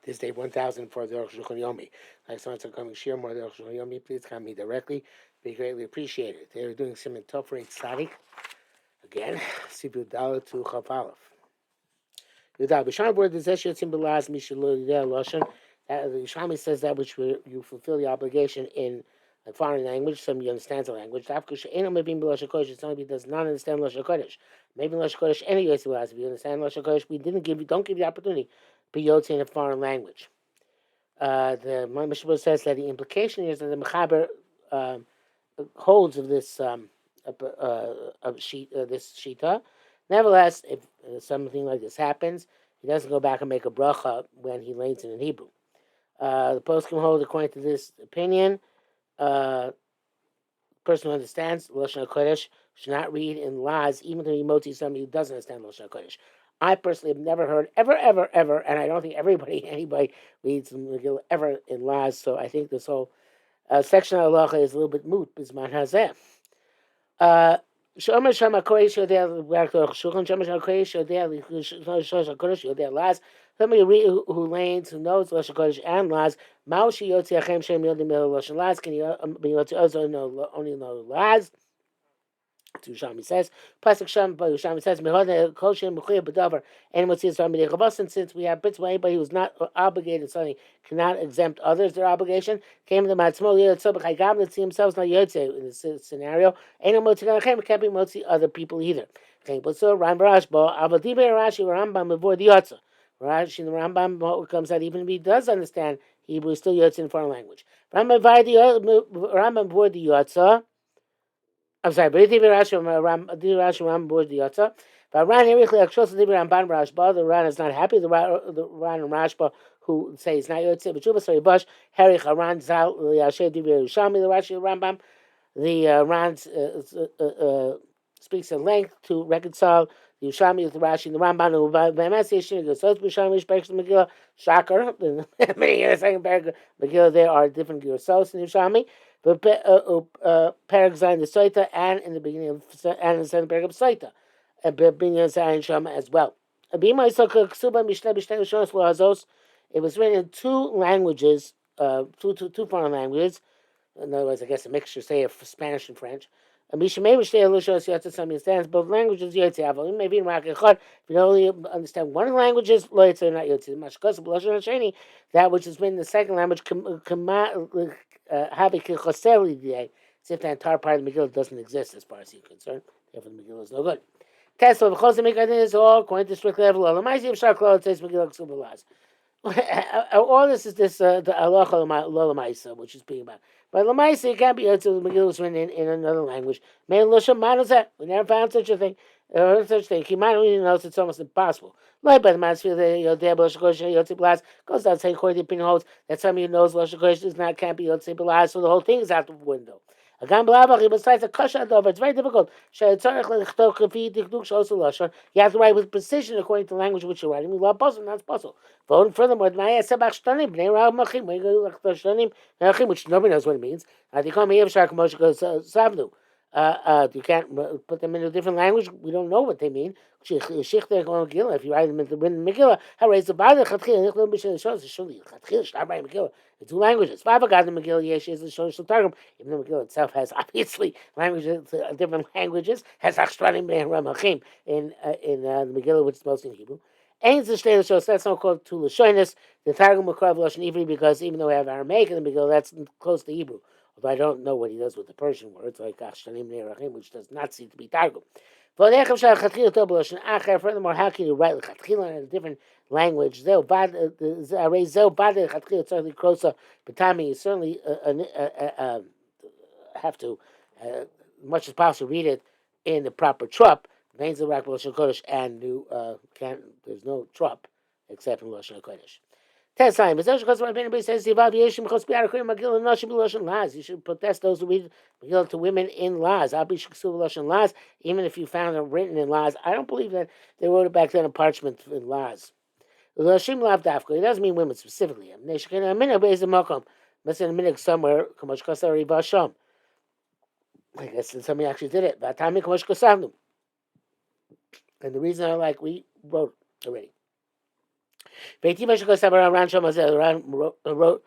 This day 1000 for the Arukh HaShulchan Yomi. Like someone to come and share more of the Arukh HaShulchan Yomi, please come me directly. Be greatly appreciated. They were doing some in Tofrei Tzadik. Again, Sibu Dala to Chav Aleph. Yudal B'Sham word the Zesh Yotzim B'Laz Mishalo Yudel Lashon. The Yishami says that which you fulfill the obligation in a foreign language. Somebody understands the language. Dafkush Ain't maybe Lashon Kodesh. Somebody does not understand Lashon Kodesh. Maybe Lashon Kodesh any Yotzim B'Laz. If you understand Lashon Kodesh, we don't give you the opportunity. Be Yotzi in a foreign language. The Mishnah says that the implication is that the Mechaber holds of this this shita. Nevertheless, if something like this happens, he doesn't go back and make a bracha when he learns it in Hebrew. The poskim hold, according to this opinion, person who understands Lashon HaKodesh should not read in Laz, even though he moti somebody who doesn't understand Lashon HaKodesh. I personally have never heard ever, and I don't think anybody reads Megillah ever in Laz. So I think this whole section of halacha is a little bit moot. Bisman hazeh. Shomer Shama Kodesh Yodeh Barak Shulchan. Shomer Shama Kodesh Yodeh Lashon Kodesh Yodeh Laz. Somebody who lanes, who knows Lashon Kodesh and Laz. Maushi Yotzi Achem Shem Yodim Lashon Laz. Can you be Yotzi also know only know Laz? Shami says, Pasuk Shami says, since we have bits of anybody who's not obligated something cannot exempt others their obligation, came to the Matzmo Yotzi see themselves not Yotzi in this scenario, ain't no can't be Motzi other people either. So Ram Rashba, Avadibe Rashi Rambam before the Yotza. Rashi the Rambam comes out even if he does understand Hebrew, still Yotzi in foreign language. Rambam before the Yotza. I'm sorry, but Rashi Ram board the Yotza. But Ran Erichli Akshos Ramban Rashba. The Ran is not happy. The Ran and Rashba who say it's not Yotze. But Shuba sorry Bush Herich Haran Zal Yasher Divi Yerushalmi. The Rashi Rambam. The Ran speaks at length to reconcile the Yerushalmi with the Rashi and the Ramban. Who Be'emes Yeshin goes so Yerushalmi Shpeichs Megillah Shocker. Many years second Megillah there are different Yerushalmi in Yerushalmi. But Perek Zayin the Soita and in the beginning of and in the second Perek of Soita, Binyan Zayin Shama as well. It was written in two languages, two foreign languages. In other words, I guess a mixture, say, of Spanish and French. Somebody understands both languages. Maybe in if you only understand one of the languages, not that which is written in the second language, as if the entire part of the Megillah doesn't exist as far as you're concerned. Therefore, the Megillah is no good. Tesla, the Chosam is all according to strict level. It says Megillah. All this is this the Allah Lamaisa, which is being about. But Lamaisa, it can't be until the Megillah was written in another language. We never found such a thing. Kimano even knows it's almost impossible. Like by the Mansfield, goes down saying, according to the opinion holds that somebody who knows Lashon Kodesh does not can't be Yotzei B'Laz, so the whole thing is out the window. Besides a kasha over, it's very difficult. You have to write with precision according to the language which you're writing. We love puzzle, not puzzle. Furthermore, which nobody knows what it means. You can't put them in a different language. We don't know what they mean. If you write them in the Megillah, stop writing Megillah in two languages. Even the Megillah itself has obviously languages, different languages, has Achshranim and Ramachim in the Megillah, which is mostly in Hebrew. That's not called to Lashonis. The Targum Makrav Lashon Ivri, because even though we have Aramaic in the Megillah, that's close to Hebrew. Although I don't know what he does with the Persian words, like Achshranim Ne'erachim, which does not seem to be Targum. Furthermore, how can you write L'chatchila in a different language? You certainly have to, as much as possible, read it in the proper trup. And there's no trup except in Lashon HaKodesh. Testime. You should protest those who read Megillah to women in Laz. Even if you found it written in Laz, I don't believe that they wrote it back then on parchment in Laz. It doesn't mean women specifically. Let's say in a minute somewhere. I guess somebody actually did it. And the reason we wrote already. Veitim Meshach Sabar Ran Shamazel Ran wrote.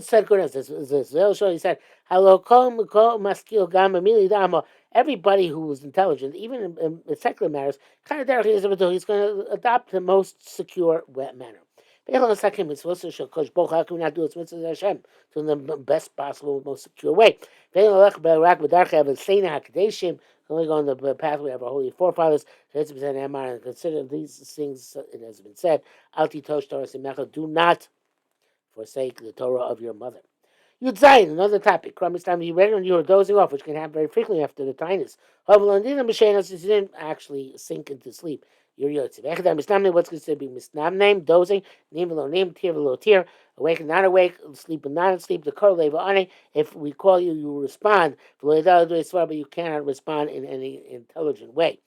Said goodness. This he said, "Hello, kol maskil gam amili damo." Everybody who was intelligent, even in secular matters, kind of he's going to adopt the most secure manner. It's supposed to show Kosh Boch, how can we not do it mitzvah Hashem to the best possible, most secure way? Only go on the pathway of our holy forefathers. And consider these things. It has been said, "Alti tosh Torah semecha." Do not forsake the Torah of your mother. Yud Zayin, another topic. Kramis time you read when you were dozing off, which can happen very frequently after the tinus. You didn't actually sink into sleep. You're Yotze. What's considered to be misnamname, dozing, nim velo nim, tir velo tir, awake and not awake, sleep and not asleep, the kor leva ane. If we call you, you respond. But you cannot respond in any intelligent way.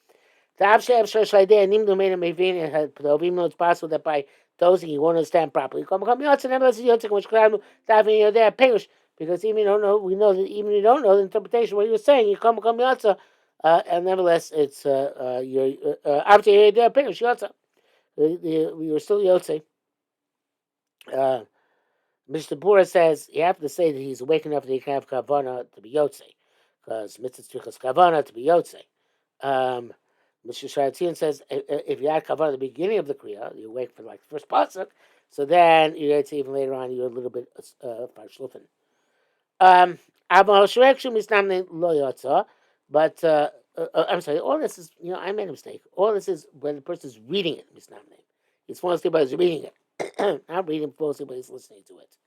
Even though it's possible that by dozing you won't understand properly. Because even you don't know, we know that even you don't know the interpretation of what you're saying, you come and nevertheless it's you're after you're there Perush Yotza. We were still Yotze. Mr. Bura says you have to say that he's awake enough that he can have kavana to be Yotze, because mitzvah tzrichas kavana to be Yotze. Mr. Sharatzian says if you add kavana at the beginning of the kriya, you wake for like the first pasuk, so then you get to even later on you're a little bit farshlufen. But I'm sorry. All this is, I made a mistake. All this is when the person is reading it. He's falling asleep, but he's reading it. Not reading falling asleep, but he's listening to it.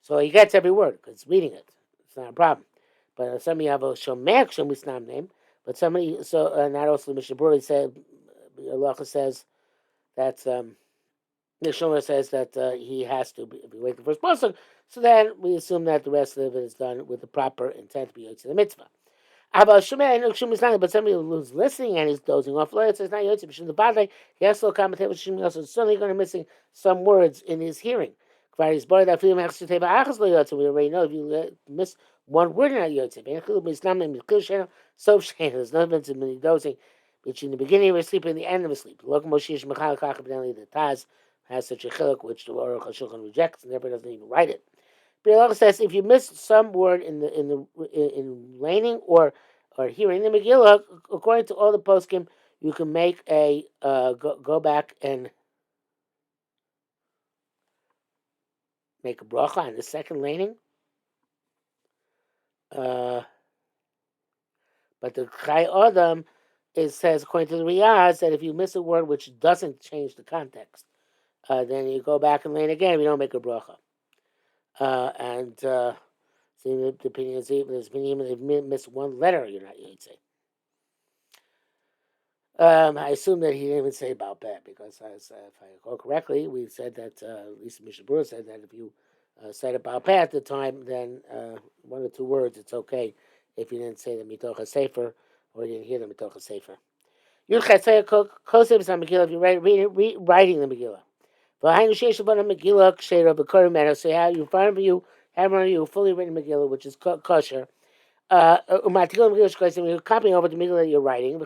So he gets every word because he's reading it. It's not a problem. But somebody have a shomer misnam name. But somebody and that also Mishnah Berurah said, Allah says that the Shomer says that he has to be awake the first person. So then we assume that the rest of it is done with the proper intent to be Yotze the mitzvah. But somebody who's listening and he's dozing off, it's not Yotze the bad. He has to commentate with Shimi also. Certainly going to missing some words in his hearing. We already know if you miss one word in that Yotze. There's no difference in dozing between the beginning of his sleep and the end of his sleep. The Taz has such a chiluk which the Arukh HaShulchan rejects and therefore doesn't even write it. But Allah says if you miss some word in laning or hearing the Megillah, according to all the poskim, you can make a go back and make a bracha on the second laning. But the Chai Adam says, according to the Riyaz, that if you miss a word which doesn't change the context, then you go back and lane again. You don't make a bracha. The opinion is even if they miss one letter, you're not Yotze. I assume that he didn't even say about that because, if I recall correctly, we said that at least Mishnah Berurah said that if you said about peh at the time, then one or two words, it's okay if you didn't say the mitoch sefer or you didn't hear the mitoch sefer. If you're writing the Megillah. So you find you have on you a fully written Megillah, which is kosher. You're copying over the Megillah that you're writing.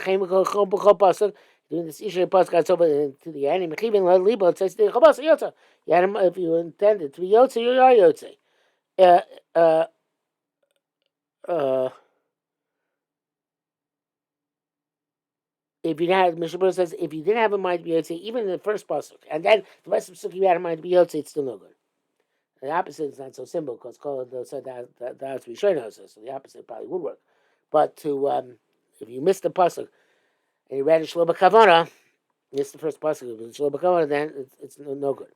Doing this Ishrei Pasuk over to the end. It says if you intend it to be Yotze, you are Yotze. If you had, Mishnah Berurah says, if you didn't have a mind to be Yotze, even in the first pasuk, and then the rest of the pasuk you had a mind to be Yotze, it's still no good. The opposite is not so simple because Kol said that has to be Shona, so the opposite probably would work. But if you missed the pasuk and you read it Shlo B'Kavana, missed the first pasuk, if it's Shlo B'Kavana, then it's no good.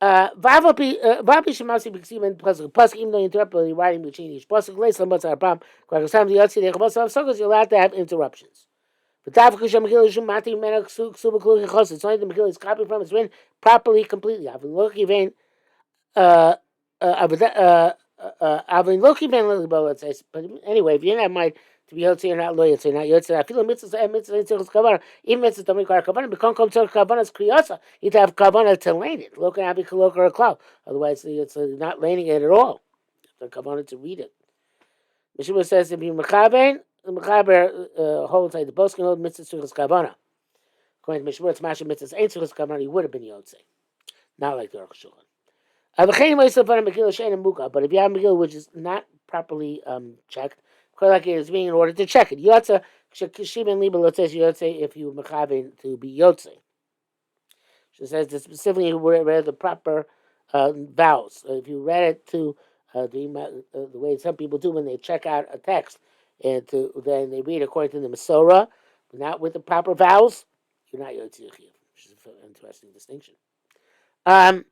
Vapi Shemasi B'Ksiv and pasuk, even though you interrupt the writing between each pasuk, later some are a problem. Because the Yotze you're allowed to have interruptions. It's only the Megillah is copied from, it's written properly, completely. But anyway, if you didn't have mind to be Yotze, you're not loyal, so you're not Yotze. I feel a mitzvah, even mitzvah don't require kavanah. Become come to kavanah's kriyasa. You need to have kavanah to lane it. Look at Abikaloka or a cloud. Otherwise, it's not laning it at all. The kavanah to read it. Mishnah says if you mechaber, the mechaber holds like the poskim hold mitzvah tzrichas kavanah. According to Mishmur, it's Masha Mitzvahs Ein Tzchus Kavanah, he would have been Yotze. Not like the Arukh HaShulchan. But if you have a Megillah which is not properly checked, quite like it is being in order to check it. Yotze, Shekishim Liba Lotzes Yotze, if you Mechaven to be Yotze. She says that specifically you read the proper vowels. If you read it to the way some people do when they check out a text, and then they read according to the Masorah, but not with the proper vowels, you're not Yotze Yechiv, which is an interesting distinction. Even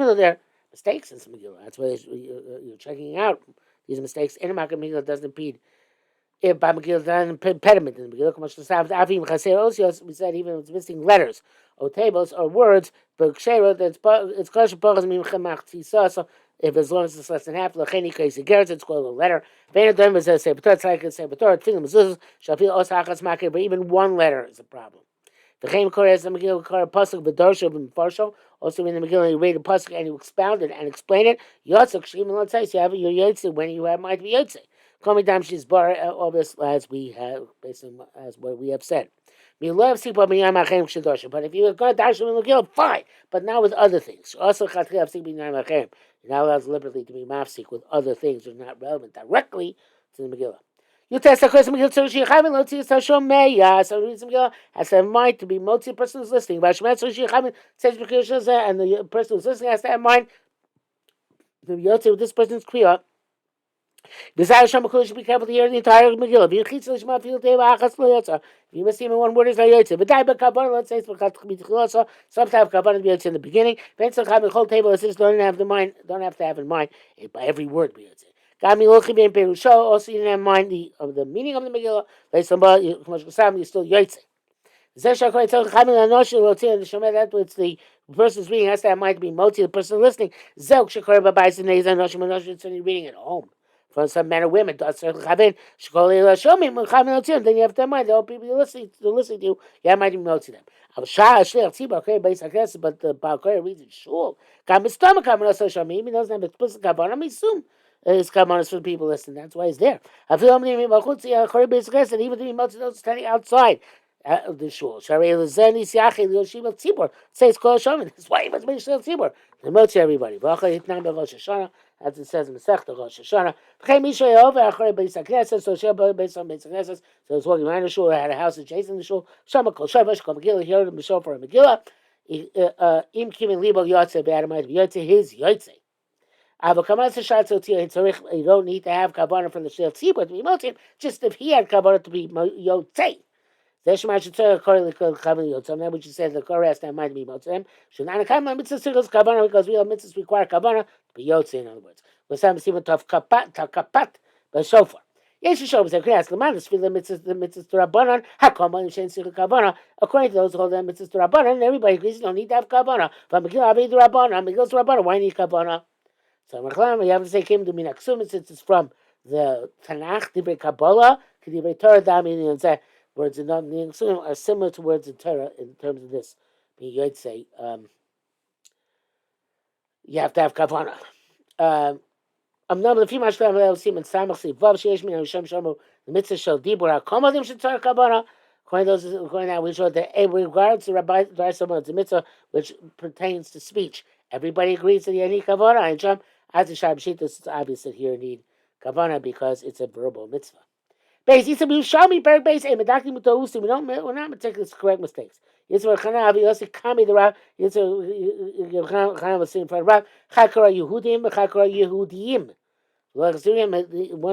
though they're mistakes in some Megillah, that's why you're checking out these mistakes. In a Megillah doesn't impede. If by Megillah doesn't impediment in the Megillah, we said even if it's missing letters or tables or words, but it's so if as long as it's less than half, it's called a letter. It's like a but even one letter is a problem. Also, in the Megillah, you read a pasuk and you expound it and explain it. You have your yotze when you have might be yotze. She's bar all this as we have, based on as what we have said. But if you're going to dash in Megillah, fine. But now with other things. Also, you're not allowed deliberately to be mafsik with other things that are not relevant directly to the Megillah. You test the question Megillah so she having lotzi so meya. So Megillah has to have mind to be motzi person who's listening. But so she having says Megillah and the person who's listening has to have mind to be yotzi with this person's kriya. Desire Shama should be careful to hear the entire Megillah. If you miss even one word is not yotzi. But let's say some type of kavanah be yotzi in the beginning. Then some whole table it says don't have to have in mind by every word be yotzi. Also, you didn't have in mind the meaning of the Megillah. Like somebody, you still yotze. That's it's the person's reading has to have mind to be moti. The person listening, reading at home. For some men or women, then you have to have mind. All people you're listening to, you have mind to be moti them. But the Balkar reads in shul. He doesn't have explicit kavanah. Misum. His kavanas for the people listening. That's why he's there. I feel even to be moti those standing outside the shul. Says called Shomin. That's why he must make shul tzibur. The moti everybody. As it says in the Sech, the Rosh Hashanah. So it's walking around the shul. I had a house adjacent to the shul. Shama kol Shavush kol Megillah. He heard him show for a Megillah. Im kimin libo yotze be'adamait yotze his yotze. You don't need to have kavanah from the shel tzibur to be motim. Just if he had kavanah to be yotze. That's what you said. The Korah has to have mind to be motim. Should not have kavanah because we have mitzvahs require kavanah to be yotze. In other words, we're saying kapat, but so far. Yes, you show us. I could ask the mitzvahs to rabbanon. How come when you say kavanah? According to those who hold the mitzvahs to rabbanon, everybody agrees you don't need to have kavanah. But Megillah Avi to rabbanon, Megillah to rabbanon. Why need kavanah? So you have to say came to minaksum since it's from the Tanakh, Divrei Kabbalah, Divrei Torah, Dami, and say words in the Minaksum are similar to words in Torah in terms of this. You'd say you have to have kavanah. The few much level seem in Samach Vav Sheish Min Hashem Shamu the mitzvah shel dibur hakomadim should start kavanah. According to that, we showed that with regards to Rabbi Someone, it's a mitzvah which pertains to speech. Everybody agrees that you need kavanah. And Shem, as the Shai B'Shita, it's obvious that here you need kavanah because it's a verbal mitzvah. We're not meticulous to correct mistakes. Yitzhak Chana Avi Yossi Kami the Rav. Yitzhak Chana was sitting in front of Rav. Chakara Yehudim, Chakara Yehudim. One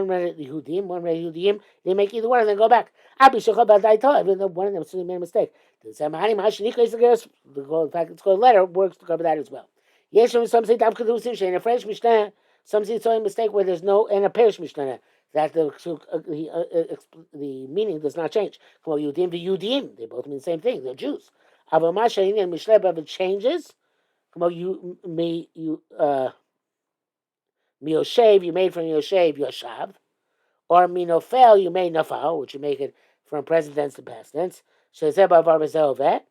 read Yehudim, one read Yehudim. They make either one and then go back. Abi Shachar Badaita, even though one of them certainly made a mistake. The fact it's called letter works to cover that as well. Some say Dam Kedusim in a French Mishnah. Some say it's only a mistake where there's no in a Parish Mishnah that the meaning does not change. Come on, Yehudim to Yehudim, they both mean the same thing. They're Jews. Avamasha and Mishnah, but it changes. Come on, Miyoshev, you made from Yoshev, Yoshav. Or Minofel, you made Nafal, which you make it from present tense to past tense. Shezebav Arbazeovet.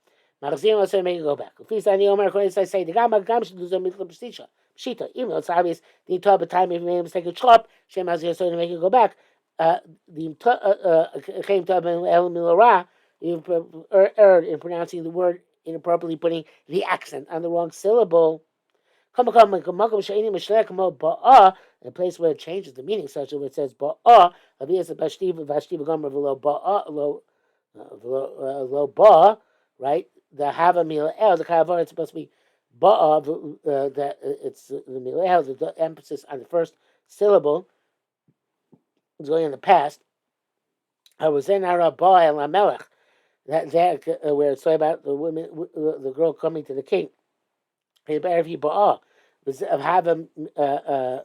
Machzir also make it go back. Please, I Omer according to say the gam should do some mitla pshita. Even though it's obvious the top of time if you made a mistake of chop, Shem Hazir so to make it go back. The came to El Milara, you erred in pronouncing the word inappropriately, putting the accent on the wrong syllable. In a place where it changes the meaning, such as where it says ba'a, lo ba, right? The hava mila el, the kavar, it's supposed to be ba'a, that it's the mila el, the emphasis on the first syllable is going in the past. I was in our ba'a el amelech, that where it's talking about the women, the girl coming to the king. Of hava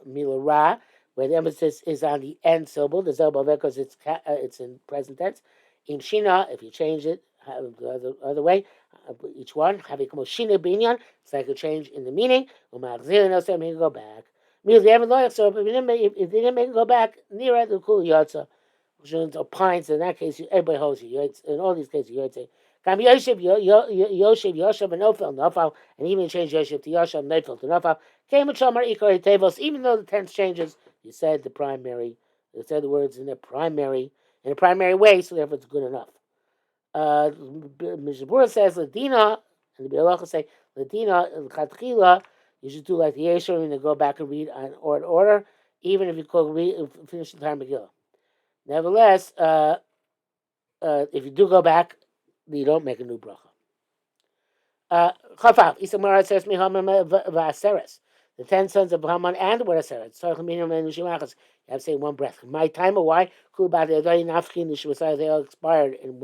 milara, where the emphasis is on the end syllable, the zelba because it's in present tense. Im shina, if you change it the other way, each one have it shina binyan. It's like a change in the meaning. Umachzir no say make it go back. Means they haven't loyal. So if they didn't make it go back, near the kul yotza. Opines in that case, everybody holds you. In all these cases, you say. Kam Yoshev, Yoshev, and Nofal, and even change Yoshev to Yoshev, Nofal to Nofal. Came and Shomer Ikari Tevos, even though the tense changes, you said the primary, you said the words in a primary way, so therefore it's good enough. Mishabura says Ladina, and the Bialacha say Ladina Chatchila. You should do like the Yeshua and go back and read on order, even if you finish the time Megillah. Nevertheless, if you do go back, you don't make a new bracha. Chafav, Isamara says Mihamam Vaseres. The 10 sons of Haman and what Aseres. You have to say one breath. My time or why? They all expired in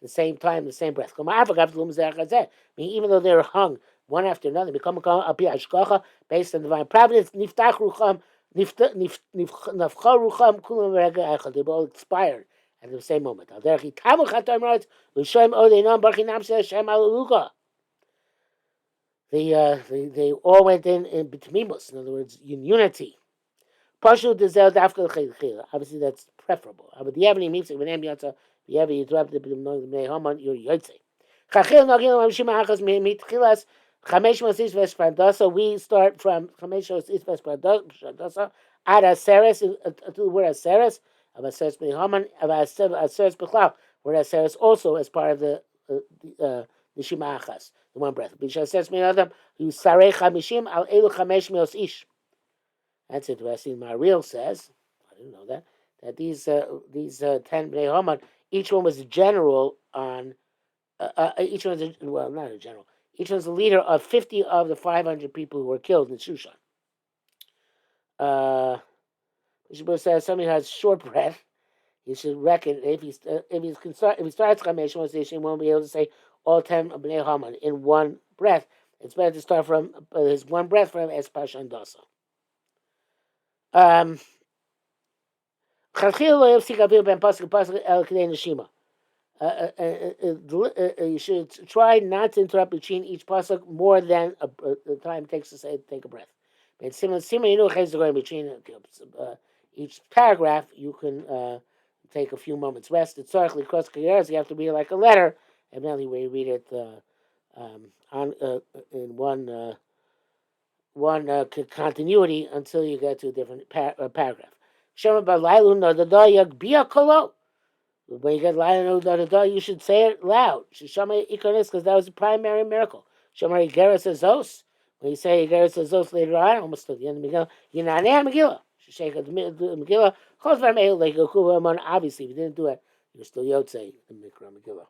the same time, the same breath. Even though they're hung one after another, become based on divine providence. Niftach Rucham, Nafcha Rucham, Kulam Rega. They all expired at the same moment. They all went in betmimus, in other words, in unity. Obviously, that's preferable. But the Yavni means when Yotza, the Yavi you drop the Bnei Haman, you're Yotze. Chachil Nagil Mamshima Achas Mitchilas Chamesh Mosis Vesprandosa. We start from Chamesh Mosis Vesprandosa at Aseres to the word Aseres of Aseres Bnei Haman of Aseres Bechlav, where Aseres also as part of the Shima Achas, the one breath. Bisha says me Adam, who Sarei Chamishim al Elu Chamesh Meos Ish. That's interesting. Mariel says, I didn't know that these 10 Bnei Haman, each one was a general on, each one's not a general, each one's a leader of 50 of the 500 people who were killed in Shushan. Mishabur says somebody has short breath. He should reckon if he starts Chamesh Moshe, he won't be able to say all 10 Bnei Haman in one breath. It's better to start from his one breath from Espash and Dosa. You should try not to interrupt between each pasuk more than the time it takes to say take a breath. But similar, between each paragraph, you can take a few moments rest. It's historically cross years. You have to read it like a letter, and then we read it in one continuity until you get to a different paragraph. When you get Lailun, you should say it loud. Because that was the primary miracle. When you say Igeres later on, almost at the end of Megillah, you're not in Megillah. Megillah. Obviously, if you didn't do it, you're still Yotze in Mikra Megillah.